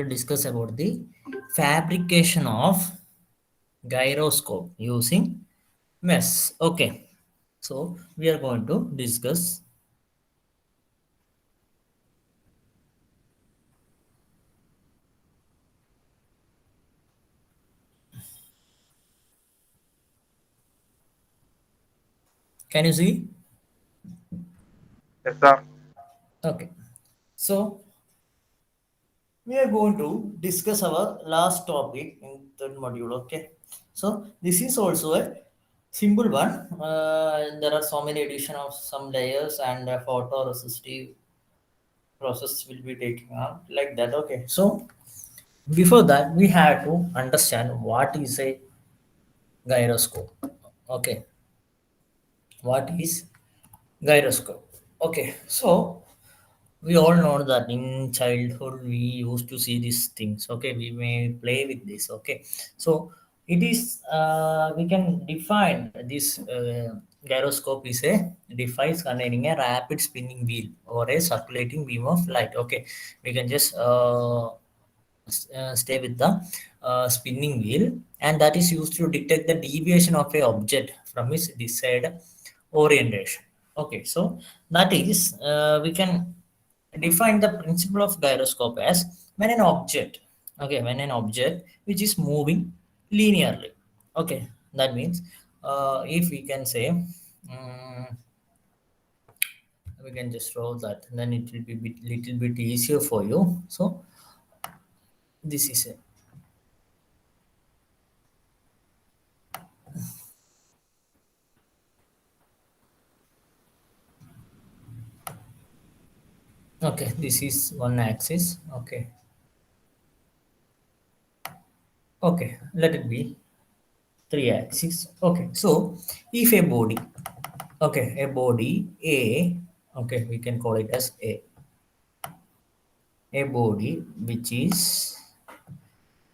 Discuss about the fabrication of gyroscope using mesh. Okay, so we are going to discuss. Can you see? Yes, sir. Okay, so we are going to discuss our last topic in third module. Okay, so this is also a simple one. There are so many addition of some layers and photoresistive process will be taking up like that. Okay, so before that we have to understand what is a gyroscope. Okay, what is gyroscope? Okay, so we all know that in childhood we used to see these things. Okay, we may play with this. Okay, so it is we can define this gyroscope is a device containing a rapid spinning wheel or a circulating beam of light. Okay, we can just stay with the spinning wheel, and that is used to detect the deviation of a object from its desired orientation. Okay, so that is we can define the principle of gyroscope as when an object, okay, when an object which is moving linearly. Okay, that means if we can say we can just draw that, then it will be little bit easier for you. So this is it. Okay, this is one axis. Okay, okay, let it be three axis. Okay, so if a body, okay, a body A, okay, we can call it as a body which is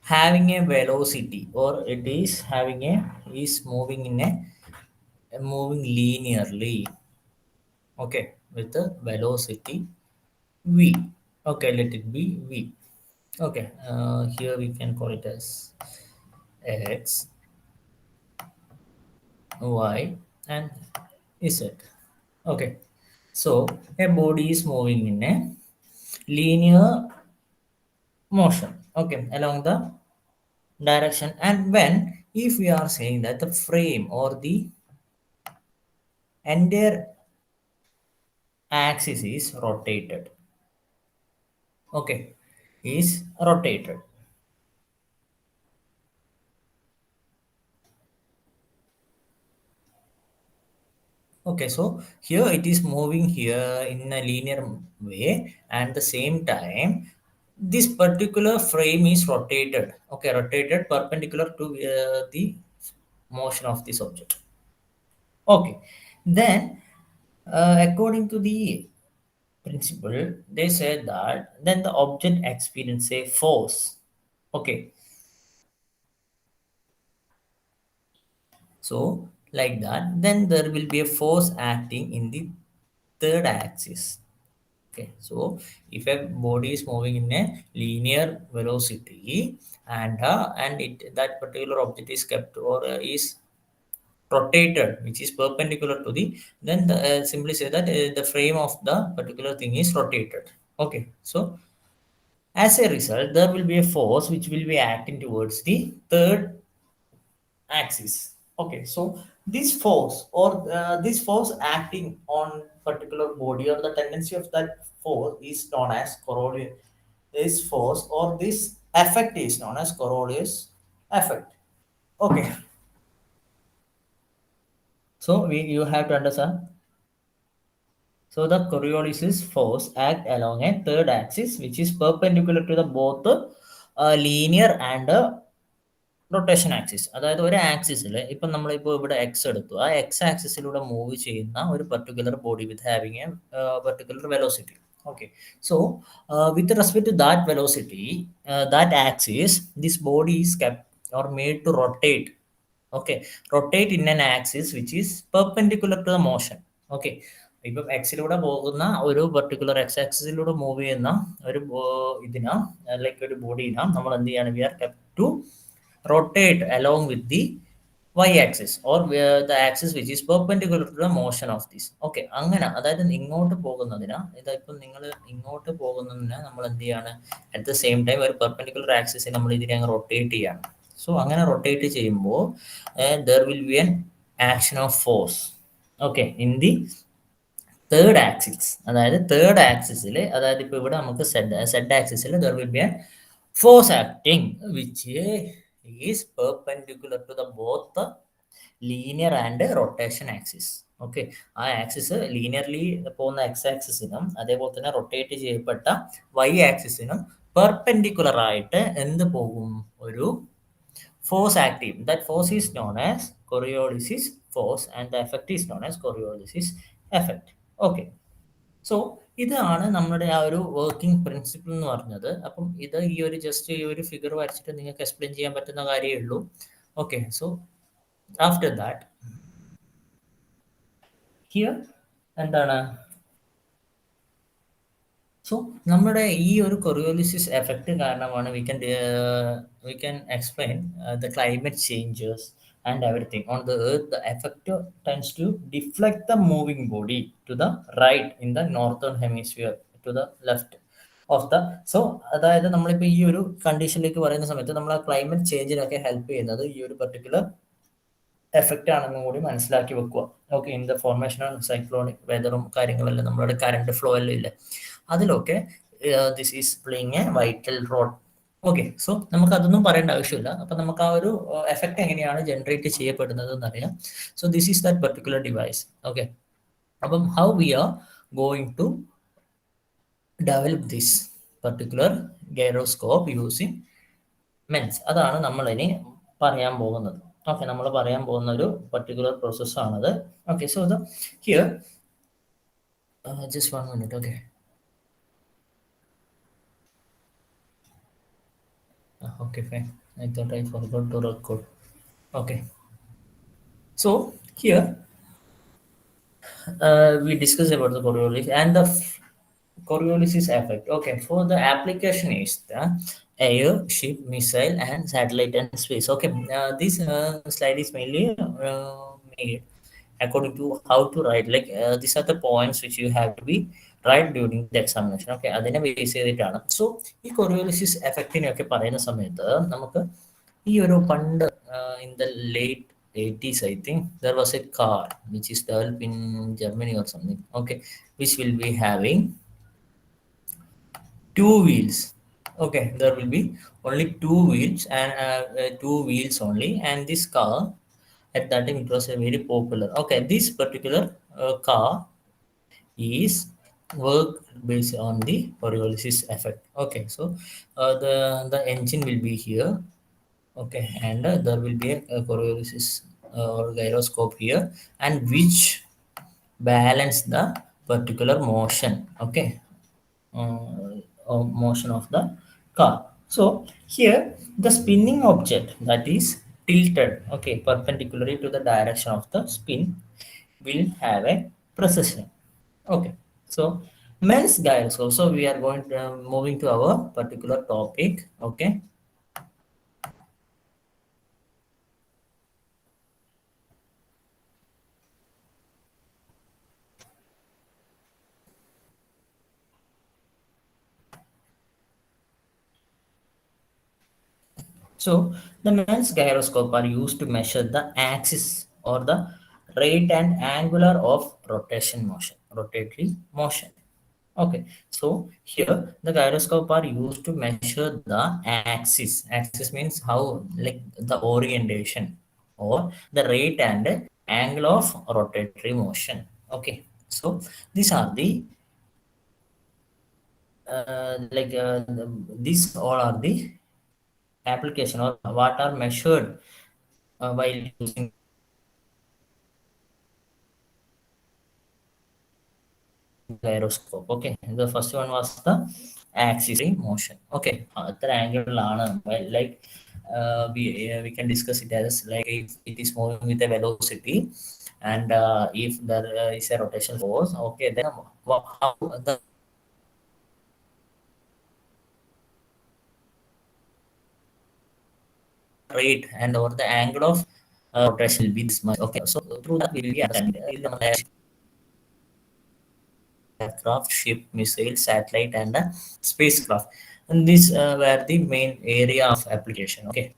having a velocity, or it is having a is moving in a moving linearly. Okay, with the velocity v. Okay, let it be v. Okay, here we can call it as x, y, and z. Okay, so a body is moving in a linear motion. Okay, along the direction, and when if we are saying that the frame or the entire axis is rotated. Okay, is rotated. Okay, so here it is moving here in a linear way, and the same time this particular frame is rotated. Okay, rotated perpendicular to the motion of this object. Okay, then according to the principle, they said that then the object experience a force. Okay, so like that, then there will be a force acting in the third axis. Okay, so if a body is moving in a linear velocity, and it that particular object is kept or is rotated, which is perpendicular to the, then the, simply say that the frame of the particular thing is rotated. Okay, so as a result, there will be a force which will be acting towards the third axis. Okay, so this force acting on particular body, or the tendency of that force is known as Coriolis force, or this effect is known as Coriolis effect. Okay, so you have to understand. So the Coriolis force act along a third axis which is perpendicular to the both linear and rotation axis. അതായത് ഒരു ആക്സിസിൽ ഇപ്പം നമ്മളിപ്പോൾ ഇവിടെ X എടുത്തു, ആ X ആക്സിസിലൂടെ move ചെയ്യുന്ന ഒരു particular body with having A particular velocity. Okay, so with respect to that velocity, that axis, this body is kept or made to rotate. Okay, rotate in an axis which is perpendicular to the motion. Okay, ഇപ്പം എക്സിലൂടെ പോകുന്ന ഒരു particular X ആക്സിസിലൂടെ move ചെയ്യുന്ന ഒരു ഇതിനാ like ഒരു ബോഡീനാ നമ്മൾ എന്ത് ചെയ്യാണ്, we are kept to rotate along with the Y axis or the axis which is perpendicular to the motion of this. Okay, അങ്ങനെ അതായത് ഇങ്ങോട്ട് പോകുന്നതിനാ, ഇതായിപ്പം നിങ്ങൾ ഇങ്ങോട്ട് പോകുന്നതിന് നമ്മൾ എന്ത് ചെയ്യാണ്, അറ്റ് ദ സെയിം ടൈം ഒരു പെർപെൻഡിക്കുലർ ആക്സിസിൽ നമ്മൾ ഇതിനെ അങ്ങ് റൊട്ടേറ്റ് ചെയ്യാണ്. സോ അങ്ങനെ റൊട്ടേറ്റ് ചെയ്യുമ്പോൾ there will be an action of force okay in the third axis. അതായത് തേർഡ് ആക്സിസിൽ, അതായത് ഇപ്പോൾ ഇവിടെ നമുക്ക് സെഡ് ആക്സിസിൽ there will be an force acting which is perpendicular to the both linear and rotation axis. Okay, ആ axis linearly പോകുന്ന X ആക്സിസിനും അതേപോലെ തന്നെ റൊട്ടേറ്റ് ചെയ്യപ്പെട്ട വൈ ആക്സിസിനും പെർപെൻഡിക്കുലർ ആയിട്ട് എന്ത് പോകും, ഒരു force active. That force is known as Coriolis force and the effect is known as Coriolis effect. Okay. So ഇതാണ് നമ്മുടെ ആ ഒരു വർക്കിംഗ് പ്രിൻസിപ്പിൾ എന്ന് പറഞ്ഞത്. അപ്പം ഇത് ഈ ഒരു ജസ്റ്റ് ഈ ഒരു ഫിഗർ വരച്ചിട്ട് നിങ്ങൾക്ക് എക്സ്പ്ലെയിൻ ചെയ്യാൻ പറ്റുന്ന കാര്യമേ ഉള്ളൂ. Okay, so after that here എന്താണ്, സോ നമ്മുടെ ഈ ഒരു കൊറിയോലിസിസ് എഫക്റ്റ് കാരണമാണ് we can explain the climate changes and everything on the earth. The effect tends to deflect the moving body to the right in the northern hemisphere to the left of the. So അതായത് നമ്മളിപ്പോൾ ഈ ഒരു കണ്ടീഷനിലേക്ക് പറയുന്ന സമയത്ത് നമ്മൾ ആ climate ചേഞ്ചിനൊക്കെ help ചെയ്യുന്നത് ഈ ഒരു പെർട്ടിക്കുലർ എഫക്റ്റ് ആണെന്നും കൂടി മനസ്സിലാക്കി വെക്കുക. Okay, in the formation of cyclonic വെതറും കാര്യങ്ങളെല്ലാം നമ്മളുടെ കറണ്ട് ഫ്ലോ എല്ലാം ഇല്ലേ, അതിലൊക്കെ this is playing a vital role. Okay, so നമുക്ക് അതൊന്നും പറയേണ്ട ആവശ്യമില്ല. അപ്പം നമുക്ക് ആ ഒരു എഫക്റ്റ് എങ്ങനെയാണ് ജനറേറ്റ് ചെയ്യപ്പെടുന്നത് എന്നറിയാം. So this is that particular device. Okay, അപ്പം how we are going to develop this particular gyroscope using MEMS, അതാണ് നമ്മൾ ഇനി പറയാൻ പോകുന്നത്. ഓക്കെ, നമ്മൾ പറയാൻ പോകുന്ന ഒരു പർട്ടിക്കുലർ പ്രോസസ്സാണത്. Okay, so the here just 1 minute. Okay, okay, fine. I thought I forgot to record. Okay, so here we discussed about the Coriolis and the Coriolis effect. Okay, for the application is the air, ship, missile, and satellite and space. Okay, this slide is mainly made according to how to write. Like these are the points which you have to be write during the examination. Okay, അതിനെ base ചെയ്തിട്ടാണ്. So ഈ കൊറിയോലിസിസ് എഫക്റ്റിനെയൊക്കെ പറയുന്ന സമയത്ത് നമുക്ക് ഈ ഒരു പണ്ട് in the late 80s, I think there was a car which is developed in Germany or something. Okay, which will be having 2 wheels. Okay, there will be only 2 wheels and 2 wheels only, and this car at that time it was a very popular. Okay, this particular car is work based on the Coriolis effect. Okay, so the engine will be here. Okay, and there will be a Coriolis or gyroscope here, and which balance the particular motion. Okay, motion of the car. So here the spinning object that is tilted, okay, perpendicularly to the direction of the spin will have a precession. Okay, so men's gyroscope. So we are going to, moving to our particular topic. Okay, so the men's gyroscope are used to measure the axis or the rate and angular of rotation motion, rotatory motion. Okay, so here the gyroscope are used to measure the axis. Axis means how, like the orientation or the rate and angle of rotatory motion. Okay, so these are the these all are the application or what are measured while using gyroscope. Okay, the first one was the axis motion. Okay, the angle like we can discuss it as like if it is moving with a velocity And if there is a rotation force, okay, then how the rate and or the angle of rotation will be this much. Okay, so through that we will be understanding aircraft, ship, missile, satellite, and spacecraft. And these were the main area of application. Okay,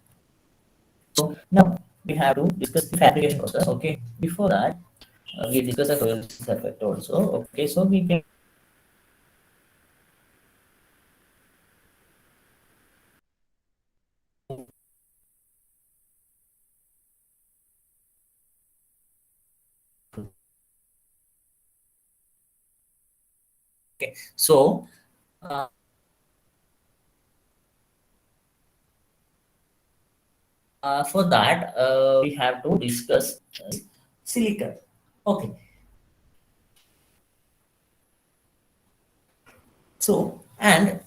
so now we have to discuss the fabrication process. Okay, before that, we discuss the coalescence effect also. Okay, so we can okay. So uh, for that, we have to discuss silicon. Okay, so and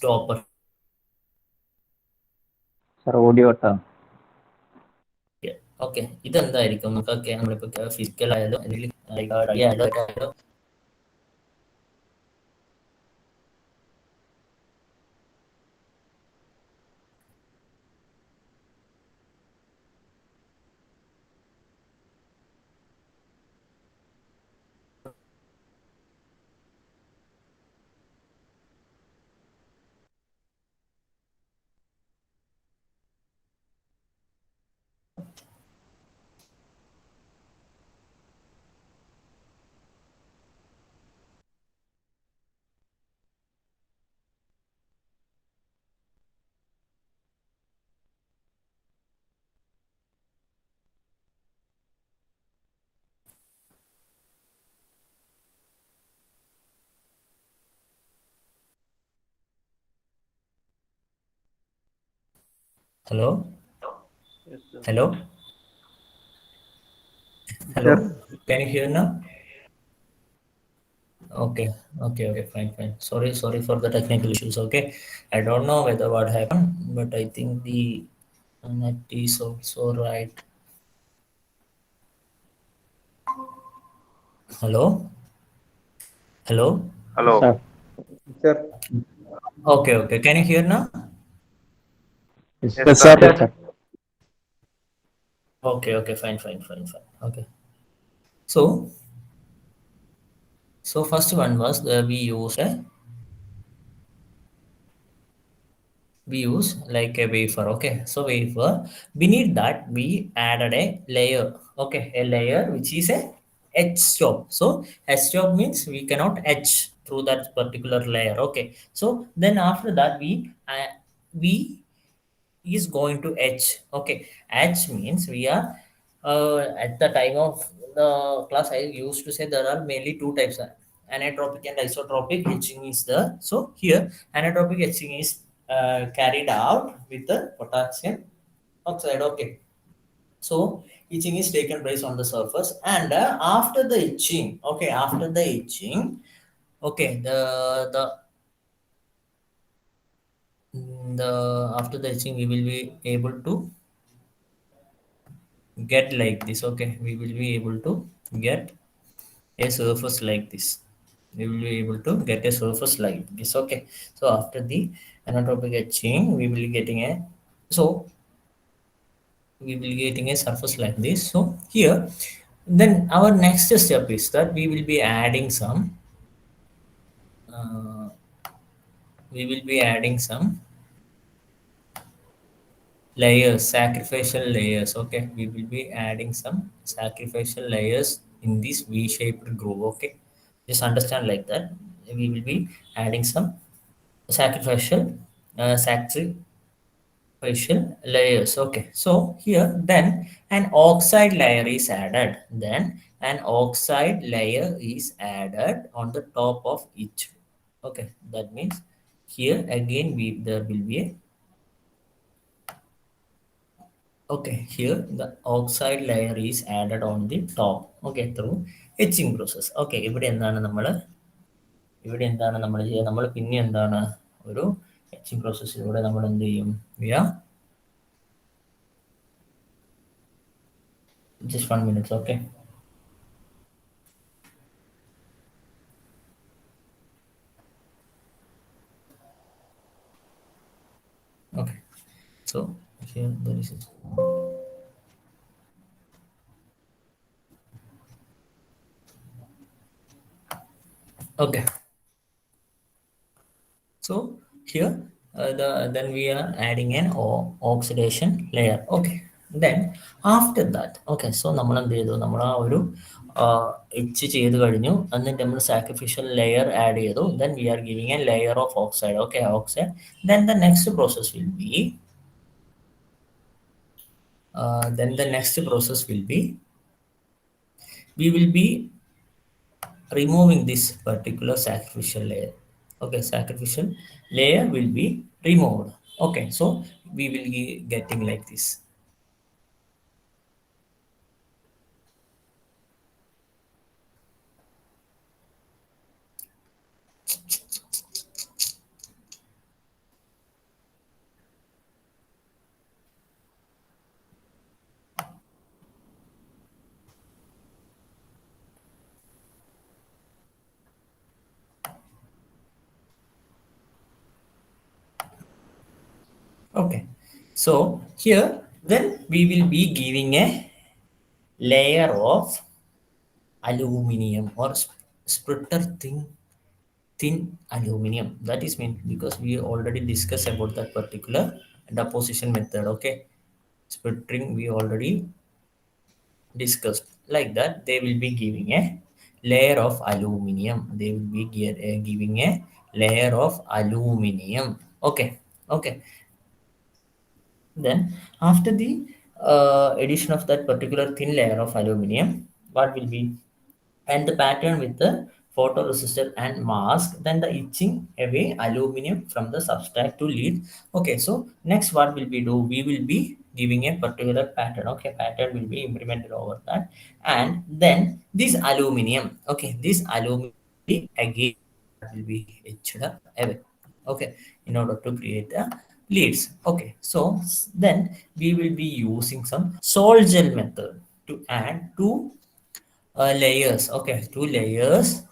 stopper. Sir, audio ട്ടാ. Okay ഇതെന്തായിരിക്കും നമുക്കൊക്കെ നമ്മളിപ്പോൾ physical ആയാലും അല്ലെങ്കിൽ ആയാലും hello Yes, sir. Hello hello Sir, can you hear now? Okay, okay, fine. Sorry for the technical issues. Okay, I don't know whether what happened, but I think the net is also right. Hello, hello. hello. Sir, Okay. Can you hear now? yes, Yes, sir. sir. Yes, sir. Okay, fine. Okay. So, so first one was we use like a wafer. Okay, so wafer, beneath that we added a layer. Okay, a layer which is a etch stop. So etch stop means we cannot etch through that particular layer. Okay, so then after that we is going to etch. Okay, etch means we are at the time of the class I used to say there are mainly two types, anisotropic and isotropic etching is there. So here anisotropic etching is carried out with the potassium oxide. Okay, so etching is taken place on the surface, and after the etching, okay, after the etching, okay, the after the etching we will be able to get like this. Okay, we will be able to get a surface like this. We will be able to get a surface like this. Okay, so after the anisotropic etching we will be getting a, so we will be getting a surface like this. So here, then our next step is that we will be adding some uh, we will be adding some layers, sacrificial layers. Okay, we will be adding some sacrificial layers in this v-shaped groove. Okay, just understand like that. We will be adding some sacrificial sacrificial facial layers. Okay, so here then an oxide layer is added. Then an oxide layer is added on the top of each. Okay, that means here again there will be a, okay, here the oxide layer is added on the top, okay, through etching process. Okay, ഇവിടെ എന്താണ് നമ്മൾ ചെയ്യുക, നമ്മൾ പിന്നെ എന്താണ് ഒരു etching പ്രോസസ്സിലൂടെ നമ്മൾ എന്ത് ചെയ്യും, V R just 1 minute, okay. Okay, so here there is it. Okay, so here then we are adding an oxidation layer. Okay, then after that, okay, so നമ്മൾ എന്ത് ചെയ്തു, നമ്മൾ ആ ഒരു എച്ച് ചെയ്ത് കഴിഞ്ഞു, എന്നിട്ട് നമ്മൾ സാക്രിഫിഷ്യൽ ലെയർ ആഡ് ചെയ്തു. Then we are giving a layer of oxide. Okay, oxide. Then the next process will be we will be removing this particular sacrificial layer. Okay, sacrificial layer will be removed. Okay, so we will be getting like this. Okay, so here then we will be giving a layer of aluminum or splitter thin aluminum. That is meant because we already discussed about that particular deposition method. Okay, splittering we already discussed. Like that, they will be giving a layer of aluminum. They will be giving a layer of aluminum. Okay, okay. Then after the addition of that particular thin layer of aluminum, what will be, and the pattern with the photoresistor and mask, then the etching away aluminum from the substrate to lead. Okay, so next what will we do, we will be giving a particular pattern. Okay, pattern will be implemented over that, and then this aluminum, okay, this aluminum again will be etched away. Okay, in order to create a leads. Okay, so then we will be using some sol gel method to add two layers. Okay, two layers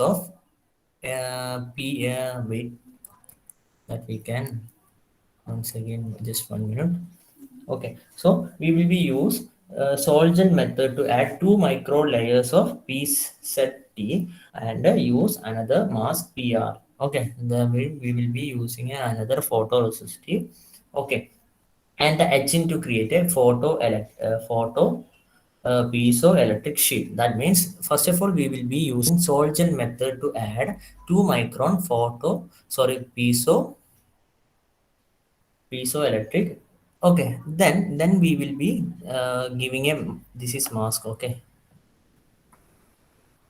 of wait, that we can once again, just 1 minute. Okay, so we will be use Solgen method to add two micro layers of piece set T and use another mask PR. Okay, then we will be using another photoresist. Okay, and the etching to create a photo piezoelectric sheet. That means first of all we will be using Solgen method to add 2 micron piezoelectric. Okay, then we will be giving a, this is mask. Okay,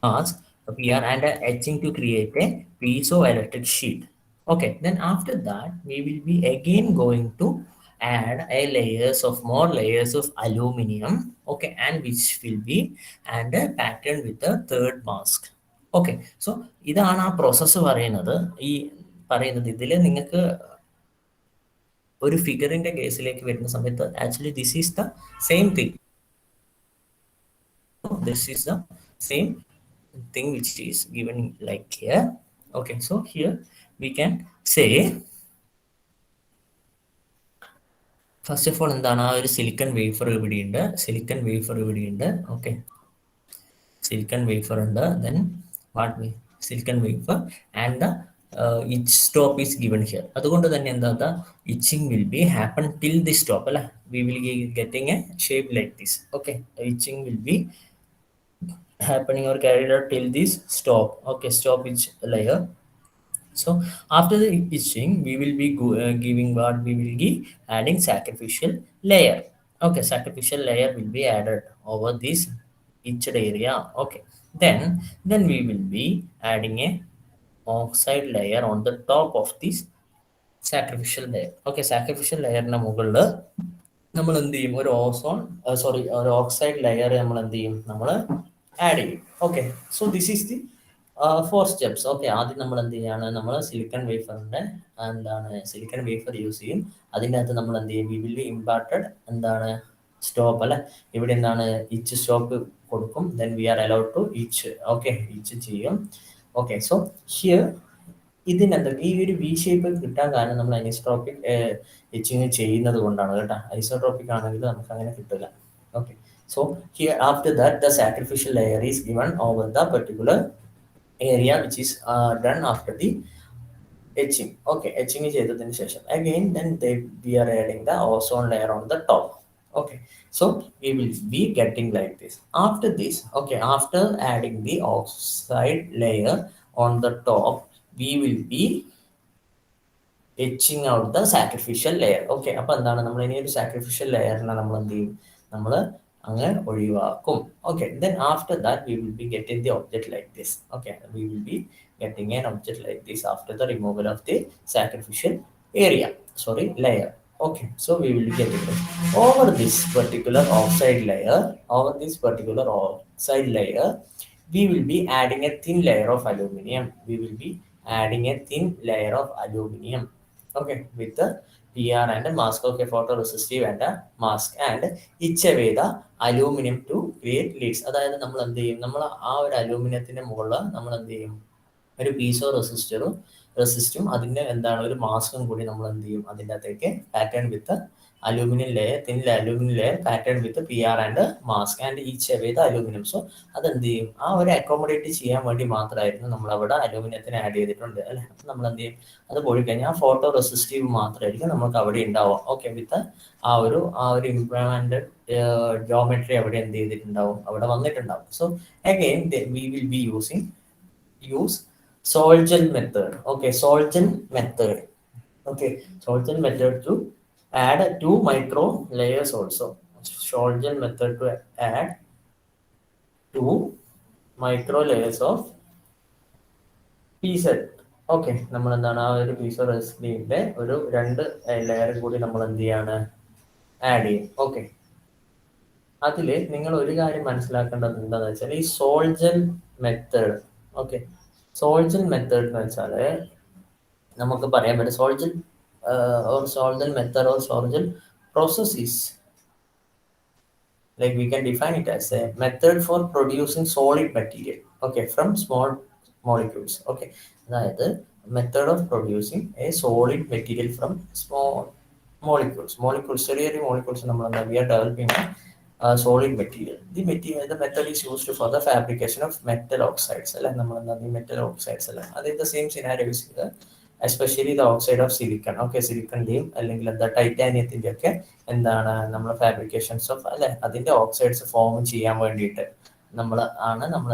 mask PR and etching to create a piezoelectric sheet. Okay, then after that we will be again going to add a layers of more layers of aluminum. Okay, and which will be and a pattern with the third mask. Okay, so ഇതാണ് ആ process പറയുന്നത്. ഈ പറയുന്നത് ഇതിൽ നിങ്ങൾക്ക് ഒരു ഫിഗറിന്റെ കേസിലേക്ക് വരുന്ന സമയത്ത് actually this is the same thing. This is the same thing which is given like here. Okay, so here we can say first of all എന്താണ്, ആ ഒരു സിലിക്കൺ വേഫർ ഇവിടെയുണ്ട്, ഓക്കെ, സിലിക്കൺ വേഫർ ഉണ്ട്. Then what silicon wafer and the etch stop is given here. അതുകൊണ്ട് തന്നെ എന്താ, the etching will be happen till this stop അല്ല, we will getting a shape like this. Okay, etching will be happening or carried out till this stop. Okay, stop each layer. So after the etching, we will be giving what we will be adding sacrificial layer. Okay, sacrificial layer will be added over this etched area. Okay, then we will be adding a oxide layer on the top of this sacrificial layer. Okay, sacrificial ലെയറിന്റെ മുകളിൽ നമ്മൾ എന്ത് ചെയ്യും, ഒരു ഒരു oxide layer നമ്മൾ എന്ത് ചെയ്യും, നമ്മൾ ആഡ് ചെയ്യും. Okay, so this is the 4 steps. Okay, ആദ്യം നമ്മൾ എന്ത് ചെയ്യാണ്, നമ്മൾ സിലിക്കൺ വേഫറിന്റെ സിലിക്കൺ വേഫർ യൂസ് ചെയ്യും. അതിൻ്റെ അകത്ത് നമ്മൾ എന്ത് ചെയ്യും, we will be imparted stop അല്ലെ, ഇവിടെ ഇച്ച് സ്റ്റോപ്പ് കൊടുക്കും. Then we are allowed to etch. Okay, etch ചെയ്യും. ഓക്കെ, സോ ഹിയർ ഇതിനെന്താ ഈ ഒരു വി ഷേപ്പ് കിട്ടാൻ കാരണം നമ്മൾ ഐസോട്രോപിക് എച്ചിങ് ചെയ്യുന്നത് കൊണ്ടാണ് കേട്ടോ. ഐസോട്രോപിക് ആണെങ്കിൽ നമുക്ക് അങ്ങനെ കിട്ടില്ല. Okay, so here after that the sacrificial layer is given over the particular area which is done after the etching. Okay, etching ചെയ്തതിന് ശേഷം again then we are adding the ozone layer on the top. Okay, so we will be getting like this. After this, okay, after adding the oxide layer on the top, we will be etching out the sacrificial layer. Okay, അപ്പൊ എന്താണ്, നമ്മൾ ഇനി ഒരു sacrificial ലെയറിനെ നമ്മൾ എന്ത് ചെയ്യും, നമ്മൾ അങ്ങ് ഒഴിവാക്കും. Okay, then after that we will be getting the object like this. Okay, V will B getting an object like this after the removal of the sacrificial layer. Okay, so we will be getting it over this particular oxide layer. We will be adding a thin layer of aluminum. Okay, with the PR and a mask. Okay, photoresistive and a mask, and etch away the aluminum to create leads. അതായത് നമ്മൾ എന്ത് ചെയ്യും, നമ്മൾ ആ ഒരു അലൂമിനിയത്തിന്റെ മുകളിൽ നമ്മൾ എന്ത് ചെയ്യും, ഒരു പീസോ റെസിസ്റ്റും അതിൻ്റെ ഒരു മാസ്കും കൂടി നമ്മൾ എന്ത് ചെയ്യും, അതിൻ്റെ അകത്തേക്ക് pattern with aluminium layer, thin aluminium layer pattern with PR and mask and each away the aluminium. So അതെന്ത് ചെയ്യും, ആ ഒരു അക്കോമഡേറ്റ് ചെയ്യാൻ വേണ്ടി മാത്രമായിരുന്നു നമ്മൾ അവിടെ അലൂമിനിയത്തിന് ആഡ് ചെയ്തിട്ടുണ്ട് അല്ലെ. അപ്പം നമ്മൾ എന്ത് ചെയ്യും, അത് പോയി കഴിഞ്ഞാൽ ഫോട്ടോ റെസിസ്റ്റീവ് മാത്രമായിരിക്കും നമുക്ക് അവിടെ ഉണ്ടാവുക. ഓക്കെ, വിത്ത് ആ ഒരു ഇംപ്ലിമെന്റഡ് ജോമെട്രി അവിടെ എന്ത് ചെയ്തിട്ടുണ്ടാവും, അവിടെ വന്നിട്ടുണ്ടാവും. So again we will B use Solgel method. Okay, Solgel method to add 2 micro layers also. Solgel method to add 2 micro layers of PZ. Okay, നമ്മൾ എന്താണ് ആ ഒരു പീസോ റെസിസ്റ്റീവിന്റെ ഒരു 2 ലെയർ കൂടി നമ്മൾ എന്ത് ചെയ്യാണ്, ആഡ് ചെയ്യും. ഓക്കെ, അതിൽ നിങ്ങൾ ഒരു കാര്യം മനസ്സിലാക്കേണ്ടത് എന്താണെന്ന് വെച്ചാൽ ഈ sol gel method. Okay, sol gel method എന്ന് വെച്ചാൽ നമുക്ക് പറയാൻ പറ്റും sol gel method or sol gel process is like we can define it as a method for producing solid material, okay, from small molecules. Okay, അതായത് method of producing a solid material from small molecules. ചെറിയ molecules നമ്മൾ എന്താ, we are developing a solid material. The method is used for the fabrication of metal oxides. അല്ലെ, നമ്മൾ എന്താ ഈ metal oxides അല്ലെ, അതിന്റെ സെയിം സിനാരിയോ യൂസ് ചെയ്ത് especially the oxide of silicon. Okay, സിലിക്കണിന്റെയും അല്ലെങ്കിൽ എന്താ ടൈറ്റാനിയത്തിന്റെ ഒക്കെ എന്താണ് നമ്മൾ ഫാബ്രിക്കേഷൻസ് ഓഫ് അല്ലെ, അതിന്റെ ഓക്സൈഡ്സ് ഫോം ചെയ്യാൻ വേണ്ടിയിട്ട് നമ്മൾ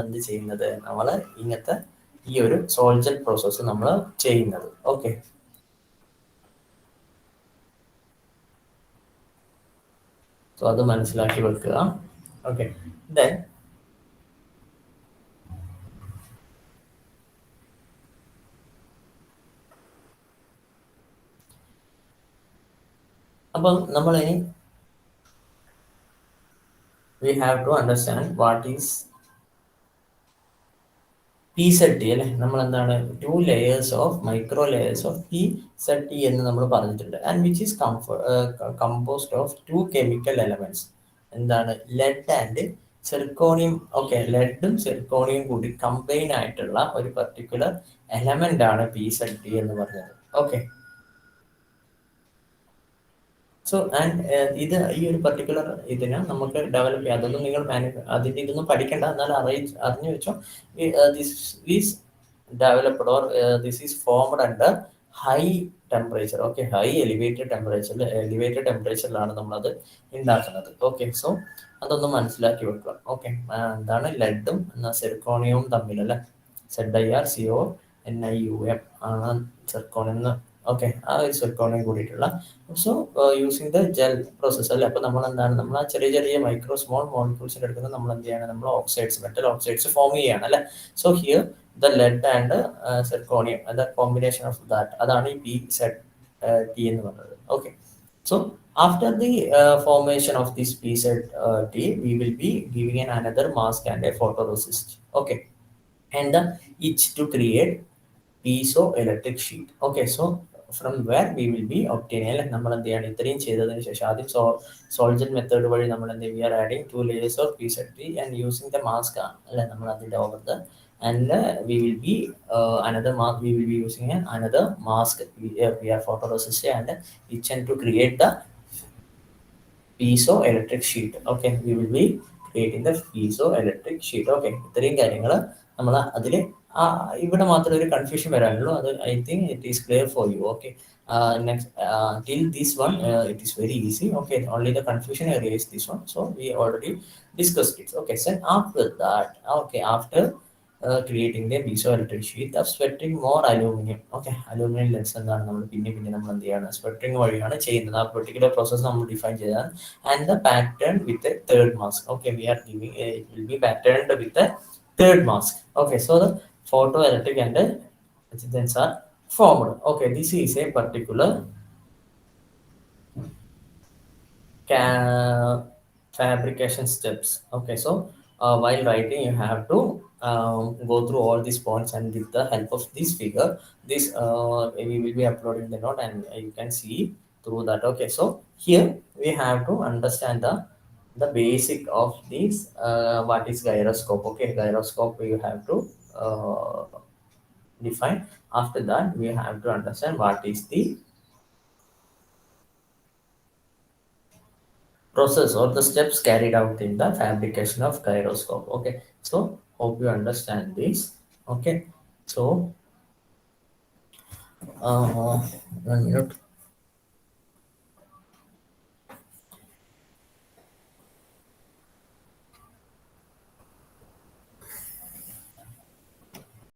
എന്ത് ചെയ്യുന്നത്, നമ്മൾ ഇങ്ങനത്തെ ഈ ഒരു സോൾജൽ പ്രോസസ്സ് നമ്മൾ ചെയ്യുന്നത്. ഓക്കെ, സോ അത് മനസ്സിലാക്കി വെക്കുക. ഓക്കെ, ദെൻ അപ്പം നമ്മൾ ഇനി we have to understand what is PZT അല്ലെ. നമ്മൾ എന്താണ് 2 layers of micro layers of PZT എന്ന് നമ്മൾ പറഞ്ഞിട്ടുണ്ട്. And which is composed of 2 chemical elements. എന്താണ്, ലെഡ് ആൻഡ് സിർക്കോണിയം. ഓക്കെ, ലെഡും സിർക്കോണിയം കൂടി കമ്പൈൻ ആയിട്ടുള്ള ഒരു പർട്ടിക്കുലർ എലമെന്റ് ആണ് PZT എന്ന് പറഞ്ഞത്. ഓക്കെ, സോ ആൻഡ് ഇത് ഈ ഒരു പർട്ടിക്കുലർ ഇതിനെ നമുക്ക് ഡെവലപ്പ് ചെയ്യാം. അതൊന്നും നിങ്ങൾ അതിൻ്റെ ഇതൊന്നും പഠിക്കേണ്ട, എന്നാലും അറിഞ്ഞു വെച്ചോ. This is developed or this is formed under high temperature. Okay, high elevated ടെമ്പറേച്ചറിലാണ് നമ്മളത് ഉണ്ടാക്കുന്നത്. ഓക്കെ, സോ അതൊന്ന് മനസ്സിലാക്കി വെക്കുക. ഓക്കെ, എന്താണ് ലെഡും സിർക്കോണിയവും തമ്മിലല്ലേ, ZiRCO NiUm ആണ് zirconium എന്ന്. ഓക്കെ, ആ ഒരു zirconium കൂടിയിട്ടുള്ള. So using the gel process അല്ലേ. അപ്പോൾ നമ്മൾ എന്താണ്, നമ്മൾ ആ ചെറിയ ചെറിയ മൈക്രോ സ്മോൾ മോളിക്യൂൾസിൻ്റെ എടുക്കുന്നത് നമ്മൾ എന്ത് ചെയ്യണം, നമ്മൾ ഓക്സൈഡ്സ്, മെറ്റൽ ഓക്സൈഡ്സ് ഫോം ചെയ്യുകയാണ് അല്ലേ. So here the lead and zirconium, the combination of that, അതാണ് ഈ PZT എന്ന് പറയുന്നത്. Okay, so after the formation of this PZT, we will be giving another mask and a photoresist. Okay, and the each to create piezoelectric sheet. Okay, so from where we will be obtaining, like നമ്മൾ എന്ത് ചെയ്യണം, ഇത്രയും ചെയ്തതിന് ശേഷം ആദ്യം Soljan method വഴി നമ്മൾ എന്ത്, we are adding 2 layers of PZT and using the mask അല്ലെ നമ്മൾ അതിൻ്റെ over the, and we will be another mask, we will be using another mask, we are photoresist and each and to create the piezoelectric sheet. Okay, we will be creating the piezoelectric sheet. Okay, ഇത്രയും കാര്യങ്ങൾ നമ്മൾ അതിൽ ഇവിടെ മാത്രമേ ഒരു confusion വരാനുള്ളൂ. അത് I think it is clear for you. Okay, next till this one it is very easy. Okay, only the confusion area is this one, so we already discussed it. Okay, so after that, okay, after creating the piezoelectric sheet of sweating more aluminum. Okay, aluminum lens എന്താണ് നമ്മൾ പിന്നെ നമ്മൾ എന്ത് ചെയ്യാണ്, സ്വെറ്ററിങ് വഴിയാണ് ചെയ്യുന്നത്. ആ particular process നമ്മൾ ഡിഫൈൻ ചെയ്താണ്. And the pattern with a third mask. Okay, we are giving it will be patterned with a third mask. Okay, so the photoelectric and resistance are formed. Okay, this is a particular fabrication steps. Okay, so while writing you have to go through all these points, and with the help of this figure, this we will be uploading the note and you can see through that. Okay, so here we have to understand the basic of this, what is gyroscope. Okay, gyroscope you have to define. After that we have to understand what is the process or the steps carried out in the fabrication of gyroscope. Okay, so hope you understand this. Okay, so 1 minute.